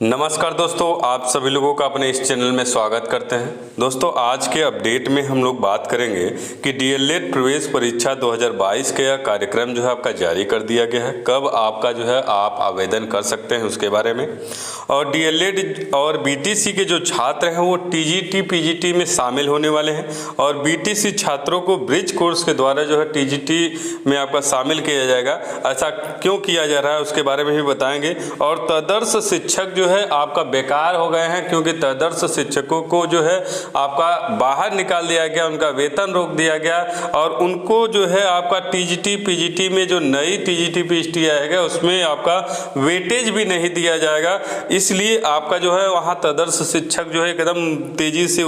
नमस्कार दोस्तों, आप सभी लोगों का अपने इस चैनल में स्वागत करते हैं। दोस्तों, आज के अपडेट में हम लोग बात करेंगे कि डीएलएड प्रवेश परीक्षा 2022 का कार्यक्रम जो है आपका जारी कर दिया गया है। कब आपका जो है आप आवेदन कर सकते हैं उसके बारे में, और डीएलएड और बीटीसी के जो छात्र हैं वो टीजीटी पीजीटी में शामिल होने वाले हैं, और बीटीसी छात्रों को ब्रिज कोर्स के द्वारा जो है टीजीटी में आपका शामिल किया जाएगा। ऐसा क्यों किया जा रहा है उसके बारे में भी बताएंगे। और तदर्श शिक्षक जो है आपका बेकार हो गए हैं, क्योंकि तदर्श शिक्षकों को जो है आपका बाहर निकाल दिया गया, उनका वेतन रोक दिया गया, और उनको जो है आपका टीजीटी पीजीटी में जो नई टीजीटी पीजीटी आएगा उसमें आपका वेटेज भी नहीं दिया जाएगा। इसलिए आपका जो है वहाँ तदर्श शिक्षक जो है एकदम तेजी से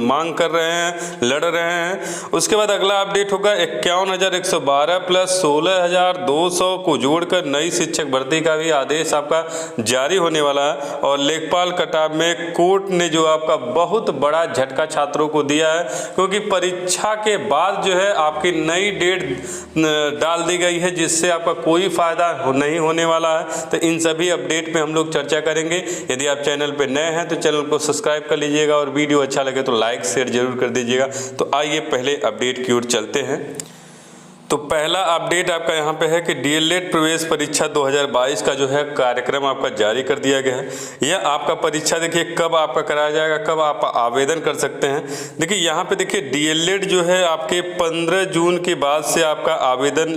मांग कर रहे हैं, लड़ रहे हैं। उसके बाद अगला अपडेट होगा 51,112 प्लस 16,200 को जोड़कर नई शिक्षक भर्ती का भी आदेश आपका जारी होने वाला है। और लेखपाल कटाव में कोर्ट ने जो आपका बहुत बड़ा झटका छात्रों को दिया है, क्योंकि परीक्षा के बाद जो है आपकी नई डेट डाल दी गई है, जिससे आपका कोई फायदा नहीं होने वाला है। तो इन सभी अपडेट में हम लोग चर्चा करेंगे। यदि आप चैनल पर नए हैं तो चैनल को सब्सक्राइब कर लीजिएगा, और वीडियो अच्छा लगे तो लाइक शेयर जरूर कर दीजिएगा। तो आइए पहले अपडेट की ओर चलते हैं। तो पहला अपडेट आपका यहाँ पे है कि डीएलएड प्रवेश परीक्षा 2022 का जो है कार्यक्रम आपका जारी कर दिया गया है। यह आपका परीक्षा देखिए कब आपका कराया जाएगा, कब आप आवेदन कर सकते हैं। देखिए यहाँ पे देखिए डीएलएड जो है आपके 15 जून के बाद से आपका आवेदन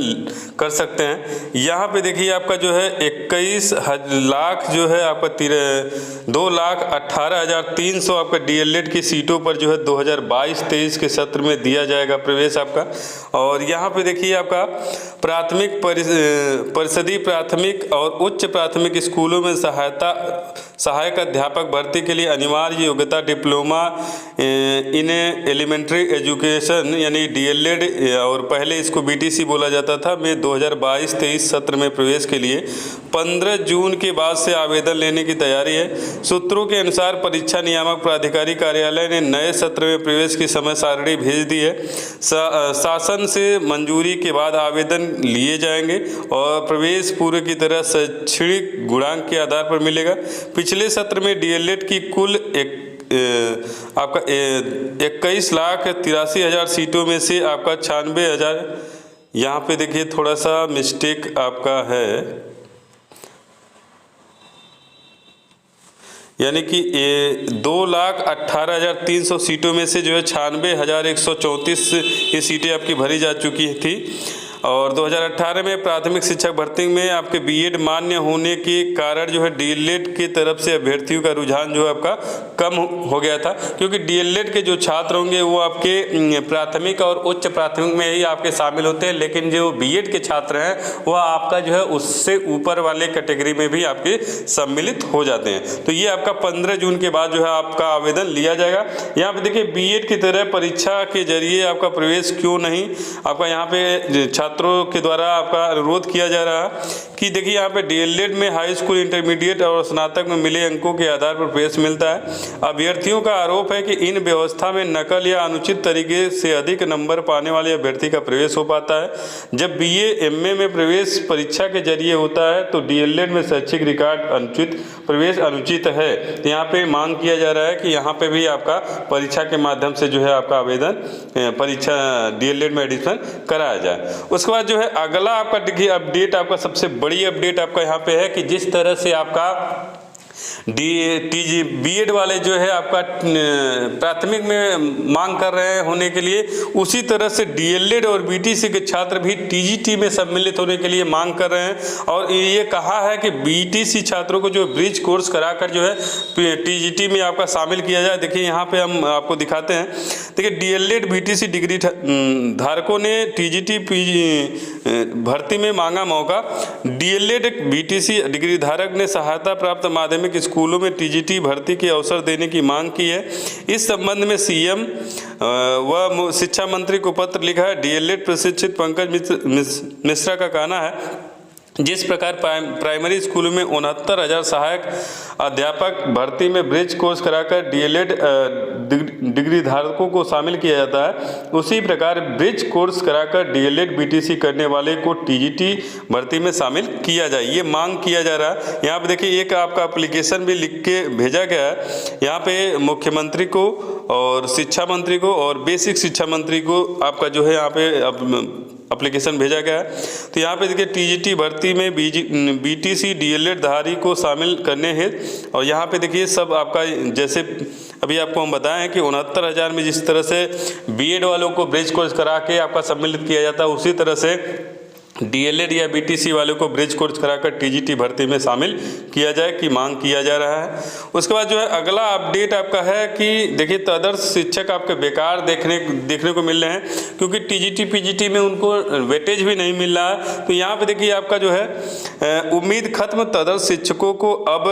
कर सकते हैं। यहाँ पे देखिए आपका जो है 21 लाख जो है आपका 2,18,300 आपका डीएलएड की सीटों पर जो है 2022-23 के सत्र में दिया जाएगा प्रवेश आपका। और यहाँ पे देखिए आपका प्राथमिक परिषदीय प्राथमिक और उच्च प्राथमिक स्कूलों में सहायक अध्यापक भर्ती के लिए अनिवार्य योग्यता डिप्लोमा इन एलिमेंट्री एजुकेशन यानी डीएलएड, और पहले इसको बीटीसी बोला जाता था, में 2022-23 सत्र में प्रवेश के लिए 15 जून के बाद से आवेदन लेने की तैयारी है। सूत्रों के अनुसार परीक्षा नियामक प्राधिकारी कार्यालय ने नए सत्र में प्रवेश की समय सारणी भेज दी है। शासन से मंजूरी के बाद आवेदन लिए जाएंगे, और प्रवेश पूर्व की तरह शैक्षणिक गुणांक के आधार पर मिलेगा। पिछले सत्र में डीएलएड की कुल आपका 21,83,000 सीटों में से आपका 96,000, यहाँ पे देखिए थोड़ा सा मिस्टेक आपका है, यानी कि 2,18,300 सीटों में से जो है 96,134 ये सीटें आपकी भरी जा चुकी थी। और 2018 में प्राथमिक शिक्षक भर्ती में आपके बीएड मान्य होने के कारण जो है डीएलएड की तरफ से अभ्यर्थियों का रुझान जो है आपका कम हो गया था, क्योंकि डीएलएड के जो छात्र होंगे वो आपके प्राथमिक और उच्च प्राथमिक में ही आपके शामिल होते हैं, लेकिन जो बीएड के छात्र हैं वह आपका जो है उससे ऊपर वाले कैटेगरी में भी आपके सम्मिलित हो जाते हैं। तो ये आपका 15 जून के बाद जो है आपका आवेदन लिया जाएगा। यहाँ पे देखिए बीएड की तरह परीक्षा के जरिए आपका प्रवेश क्यों नहीं आपका यहाँ पे छात्रों के द्वारा आपका अनुरोध किया जा रहा है कि देखिए यहाँ पे डीएलएड में हाई स्कूल, इंटरमीडिएट और स्नातक में मिले अंकों के आधार पर प्रवेश मिलता है। अभ्यर्थियों का आरोप है कि इन व्यवस्था में नकल या अनुचित तरीके से अधिक नंबर पाने वाले अभ्यर्थी का प्रवेश हो पाता है। जब बीए एमए में प्रवेश परीक्षा के जरिए होता है तो डीएलएड में शैक्षिक रिकॉर्ड प्रवेश अनुचित है। तो यहाँ पे मांग किया जा रहा है कि यहाँ पे भी आपका परीक्षा के माध्यम से जो है आपका आवेदन परीक्षा डीएलएड में एडमिशन कराया जाए। उसके बाद जो है अगला आपका देखिए अपडेट, आपका सबसे बड़ी अपडेट आपका यहाँ पे है कि जिस तरह से आपका बीएड वाले जो है आपका प्राथमिक में मांग कर रहे हैं होने के लिए, उसी तरह से डीएलएड और बीटीसी के छात्र भी टीजीटी में सम्मिलित होने के लिए मांग कर रहे हैं। और ये कहा है कि बीटीसी छात्रों को जो ब्रिज कोर्स कराकर जो है टीजीटी में आपका शामिल किया जाए। देखिए यहाँ पे हम आपको दिखाते हैं। देखिए डीएलएड बीटीसी डिग्री धारकों ने टीजीटी भर्ती में मांगा मौका। डीएलएड बीटीसी डिग्री धारक ने सहायता प्राप्त माध्यमिक स्कूलों में टीजीटी भर्ती के अवसर देने की मांग की है। इस संबंध में सीएम व शिक्षा मंत्री को पत्र लिखा है। डीएलएड प्रशिक्षित पंकज मिश्रा का कहना है जिस प्रकार प्राइमरी स्कूलों में 69,000 सहायक अध्यापक भर्ती में ब्रिज कोर्स कराकर डीएलएड डिग्री धारकों को शामिल किया जाता है, उसी प्रकार ब्रिज कोर्स कराकर डीएलएड बीटीसी करने वाले को टीजीटी भर्ती में शामिल किया जाए, ये मांग किया जा रहा है। यहाँ पे देखिए एक आपका एप्लीकेशन भी लिख के भेजा गया है, यहाँ पे मुख्यमंत्री को और शिक्षा मंत्री को और बेसिक शिक्षा मंत्री को आपका जो है यहाँ पे एप्लीकेशन भेजा गया है। तो यहाँ पे देखिए टीजीटी भर्ती में बीटीसी डीएलएड धारी को शामिल करने हेतु, और यहाँ पे देखिए सब आपका जैसे अभी आपको हम बताएं कि 69,000 में जिस तरह से बीएड वालों को ब्रिज कोर्स करा के आपका सम्मिलित किया जाता है, उसी तरह से डीएलएड या बीटीसी वालों को ब्रिज कोर्स कराकर टीजीटी भर्ती में शामिल किया जाए की मांग किया जा रहा है। उसके बाद जो है अगला अपडेट आपका है कि देखिए तदर्श शिक्षक आपके बेकार देखने को मिल रहे हैं, क्योंकि टीजीटी पीजीटी में उनको वेटेज भी नहीं मिल रहा है। तो यहाँ पे देखिए आपका जो है उम्मीद खत्म, तदर्श शिक्षकों को अब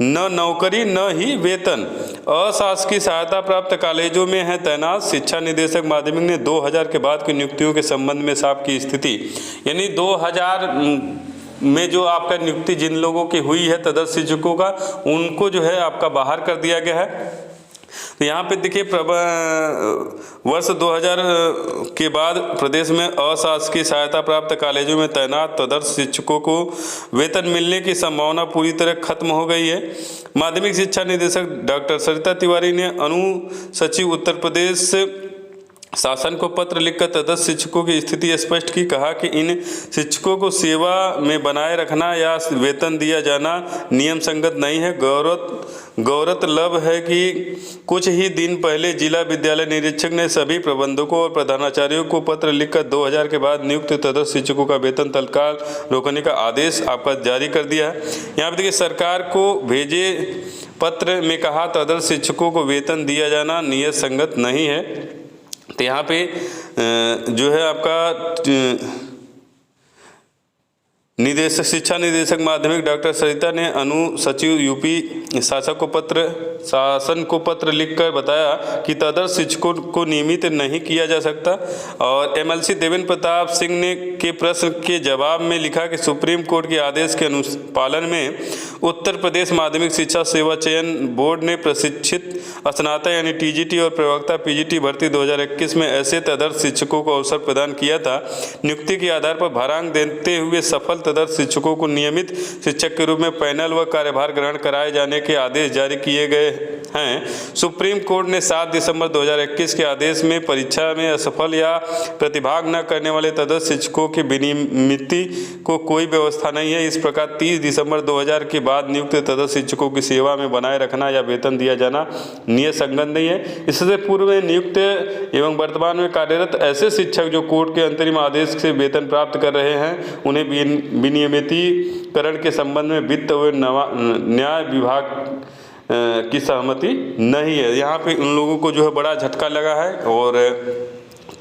न नौकरी न ही वेतन, अशासकीय सहायता प्राप्त कॉलेजों में है तैनात। शिक्षा निदेशक माध्यमिक ने 2000 के बाद की नियुक्तियों के संबंध में साफ की स्थिति, यानी 2000 में जो आपका नियुक्ति जिन लोगों की हुई है तदर्श शिक्षकों का, उनको जो है आपका बाहर कर दिया गया है। तो यहाँ पे देखिए वर्ष 2000 के बाद प्रदेश में अशासकीय सहायता प्राप्त कॉलेजों में तैनात तदर्श शिक्षकों को वेतन मिलने की संभावना पूरी तरह खत्म हो गई है। माध्यमिक शिक्षा निदेशक डॉक्टर सरिता तिवारी ने अनुसचिव उत्तर प्रदेश शासन को पत्र लिखकर तदर्श शिक्षकों की स्थिति स्पष्ट की। कहा कि इन शिक्षकों को सेवा में बनाए रखना या वेतन दिया जाना नियम संगत नहीं है। गौरतलब है कि कुछ ही दिन पहले जिला विद्यालय निरीक्षक ने सभी प्रबंधकों और प्रधानाचार्यों को पत्र लिखकर 2000 के बाद नियुक्त तदर्श शिक्षकों का वेतन तत्काल रोकने का आदेश आपका जारी कर दिया है। यहाँ पर देखिए सरकार को भेजे पत्र में कहा तदर्श शिक्षकों को वेतन दिया जाना नियत संगत नहीं है। तो यहाँ पे जो है आपका शिक्षा निदेशक माध्यमिक डॉक्टर सरिता ने अनुसचिव यूपी शासन को पत्र लिखकर बताया कि तदर्श शिक्षकों को नियमित नहीं किया जा सकता। और एमएलसी देवेंद्र प्रताप सिंह ने के प्रश्न के जवाब में लिखा कि सुप्रीम कोर्ट के आदेश के अनुपालन में उत्तर प्रदेश माध्यमिक शिक्षा सेवा चयन बोर्ड ने प्रशिक्षित स्नातक यानी टीजीटी और प्रवक्ता पीजीटी भर्ती 2021 में ऐसे तदर्श शिक्षकों को अवसर प्रदान किया था। नियुक्ति के आधार पर भारांक देते हुए सफल तदर्श शिक्षकों को नियमित शिक्षक के रूप में पैनल व कार्यभार ग्रहण कराए जाने के आदेश जारी किए गए हैं। सुप्रीम कोर्ट ने 7 दिसंबर 2021 के आदेश में परीक्षा में असफल या प्रतिभाग न करने वाले तदर्श शिक्षकों की विनियमिति को कोई व्यवस्था नहीं है। इस प्रकार 30 दिसंबर 2000 के बाद नियुक्त तदर्श शिक्षकों की सेवा में बनाए रखना या वेतन दिया जाना नियत संगत नहीं है। इससे पूर्व में नियुक्त एवं वर्तमान में कार्यरत ऐसे शिक्षक जो कोर्ट के अंतरिम आदेश से वेतन प्राप्त कर रहे हैं, उन्हें विनियमितीकरण के संबंध में वित्त व न्याय विभाग की सहमति नहीं है। यहाँ पे उन लोगों को जो है बड़ा झटका लगा है और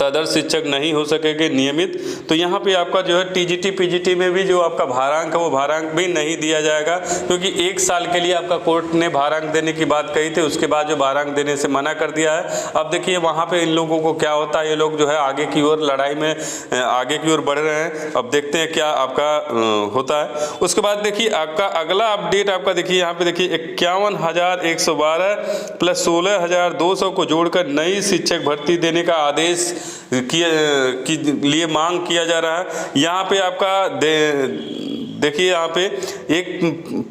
तदर्श शिक्षक नहीं हो सकेंगे नियमित। तो यहाँ पे आपका जो है टीजीटी पीजीटी में भी जो आपका भारांक है वो भारांक भी नहीं दिया जाएगा, क्योंकि 1 साल के लिए आपका कोर्ट ने भारांक देने की बात कही थी, उसके बाद जो भारांक देने से मना कर दिया है। अब देखिए वहाँ पे इन लोगों को क्या होता है, ये लोग जो है आगे की ओर लड़ाई में आगे की ओर बढ़ रहे हैं। अब देखते हैं क्या आपका होता है। उसके बाद देखिए आपका अगला अपडेट आपका देखिए यहाँ पे देखिए 51,112 प्लस 16,200 को जोड़कर नई शिक्षक भर्ती देने का आदेश की लिए मांग किया जा रहा है। यहाँ पे आपका देखिए यहाँ पे एक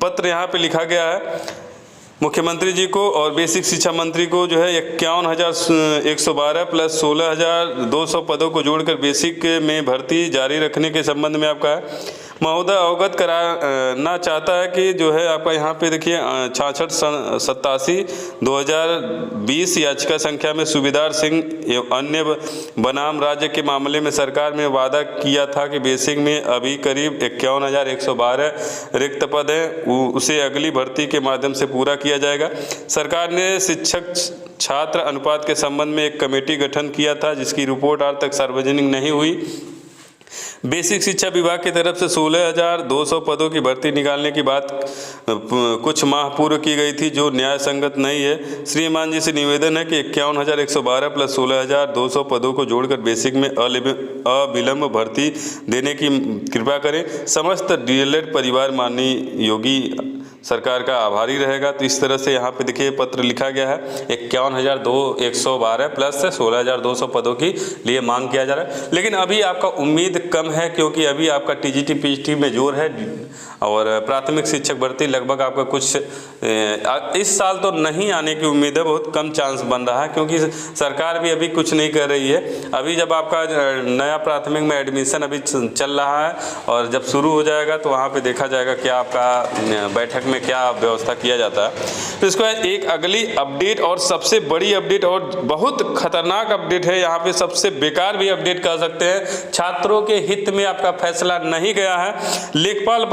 पत्र यहाँ पे लिखा गया है मुख्यमंत्री जी को और बेसिक शिक्षा मंत्री को जो है 51,112 प्लस 16,200 पदों को जोड़कर बेसिक में भर्ती जारी रखने के संबंध में आपका है। महोदय अवगत कराना चाहता है कि जो है आपका यहाँ पे देखिए 6687/2020 याचिका संख्या में सूबेदार सिंह एवं अन्य बनाम राज्य के मामले में सरकार में वादा किया था कि बेसिक में अभी करीब 51,112 रिक्त पद हैं, उसे अगली भर्ती के माध्यम से पूरा किया जाएगा। सरकार ने शिक्षक छात्र अनुपात के संबंध में एक कमेटी गठन किया था, जिसकी रिपोर्ट आज तक सार्वजनिक नहीं हुई। बेसिक शिक्षा विभाग की तरफ से 16,200 पदों की भर्ती निकालने की बात कुछ माह पूर्व की गई थी, जो न्याय संगत नहीं है। श्रीमान जी से निवेदन है कि 51,112 प्लस 16,200 पदों को जोड़कर बेसिक में अविलंब भर्ती देने की कृपा करें। समस्त डीएलएड परिवार माननीय योगी सरकार का आभारी रहेगा। तो इस तरह से यहाँ पे देखिए पत्र लिखा गया है। 51,112 प्लस 16,200 पदों की लिए मांग किया जा रहा है। लेकिन अभी आपका उम्मीद कम है, क्योंकि अभी आपका टीजीटी पीजीटी में जोर है और प्राथमिक शिक्षक भर्ती लगभग आपका कुछ इस साल तो नहीं आने की उम्मीद है, बहुत कम चांस बन रहा है, क्योंकि सरकार भी अभी कुछ नहीं कर रही है। अभी जब आपका नया प्राथमिक में एडमिशन अभी चल रहा है और जब शुरू हो जाएगा तो वहाँ पे देखा जाएगा क्या आपका बैठक में क्या व्यवस्था किया जाता है। तो इसको एक अगली अपडेट और सबसे बड़ी अपडेट और बहुत खतरनाक अपडेट है, यहाँ पे सबसे बेकार भी अपडेट कह सकते हैं। छात्रों के हित में आपका फैसला नहीं गया है। लेखपाल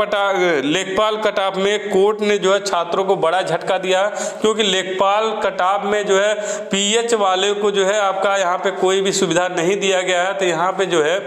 कटाव में कोर्ट ने जो है छात्रों को बड़ा झटका दिया है, क्योंकि लेखपाल कटाव में जो है पीएच वाले को जो है आपका यहाँ पे कोई भी सुविधा नहीं दिया गया है। तो यहाँ पे जो है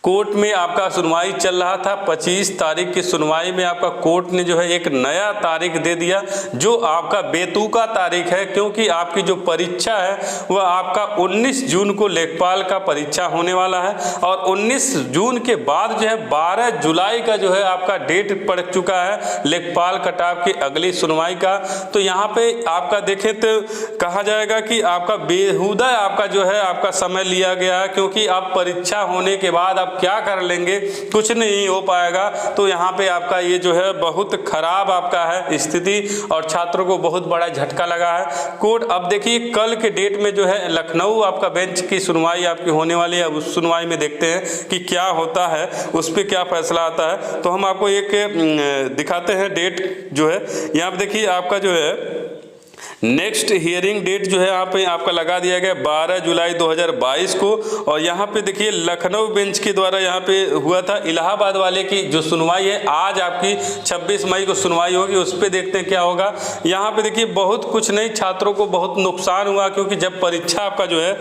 कोर्ट में आपका सुनवाई चल रहा था। 25 तारीख की सुनवाई में आपका कोर्ट ने जो है एक नया तारीख दे दिया, जो आपका बेतुका तारीख है, क्योंकि आपकी जो परीक्षा है वह आपका 19 जून को लेखपाल का परीक्षा होने वाला है और 19 जून के बाद जो है 12 जुलाई का जो है आपका डेट पड़ चुका है लेखपाल कटाव की अगली सुनवाई का। तो यहाँ पे आपका देखें तो कहा जाएगा कि आपका बेहुदा आपका जो है आपका समय लिया गया है, क्योंकि आप परीक्षा होने के बाद आप क्या कर लेंगे, कुछ नहीं हो पाएगा। तो यहाँ पे आपका ये जो है बहुत खराब आपका है स्थिति और छात्रों को बहुत बड़ा झटका लगा है। कोर्ट अब देखिए कल के डेट में जो है लखनऊ आपका बेंच की सुनवाई आपकी होने वाली है। उस सुनवाई में देखते हैं कि क्या होता है, उस पर क्या फैसला आता है। तो हम आपको एक दिखाते हैं डेट जो है। यहाँ पे देखिए आपका जो है नेक्स्ट हियरिंग डेट जो है यहाँ पे आपका लगा दिया गया 12 जुलाई 2022 को। और यहाँ पे देखिए लखनऊ बेंच के द्वारा यहाँ पे हुआ था। इलाहाबाद वाले की जो सुनवाई है आज आपकी 26 मई को सुनवाई होगी, उस पर देखते हैं क्या होगा। यहाँ पे देखिए बहुत कुछ नहीं, छात्रों को बहुत नुकसान हुआ, क्योंकि जब परीक्षा आपका जो है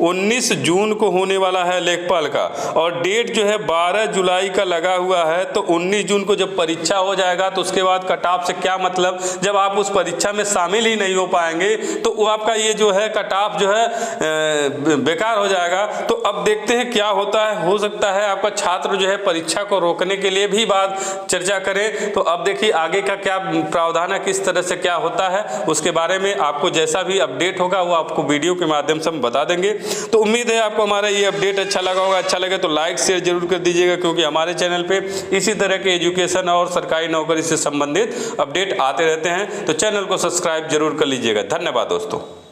19 जून को होने वाला है लेखपाल का और डेट जो है 12 जुलाई का लगा हुआ है, तो 19 जून को जब परीक्षा हो जाएगा तो उसके बाद कट ऑफ से क्या मतलब, जब आप उस परीक्षा में शामिल ही नहीं हो पाएंगे तो वो आपका ये जो है कट ऑफ जो है बेकार हो जाएगा। तो अब देखते हैं क्या होता है। हो सकता है आपका छात्र जो है परीक्षा को रोकने के लिए भी बात चर्चा करें। तो अब देखिए आगे का क्या प्रावधान है, किस तरह से क्या होता है, उसके बारे में आपको जैसा भी अपडेट होगा वो आपको वीडियो के माध्यम से हम बता देंगे। तो उम्मीद है आपको हमारा ये अपडेट अच्छा लगा होगा। अच्छा लगे तो लाइक शेयर जरूर कर दीजिएगा, क्योंकि हमारे चैनल पे इसी तरह के एजुकेशन और सरकारी नौकरी से संबंधित अपडेट आते रहते हैं। तो चैनल को सब्सक्राइब जरूर कर लीजिएगा। धन्यवाद दोस्तों।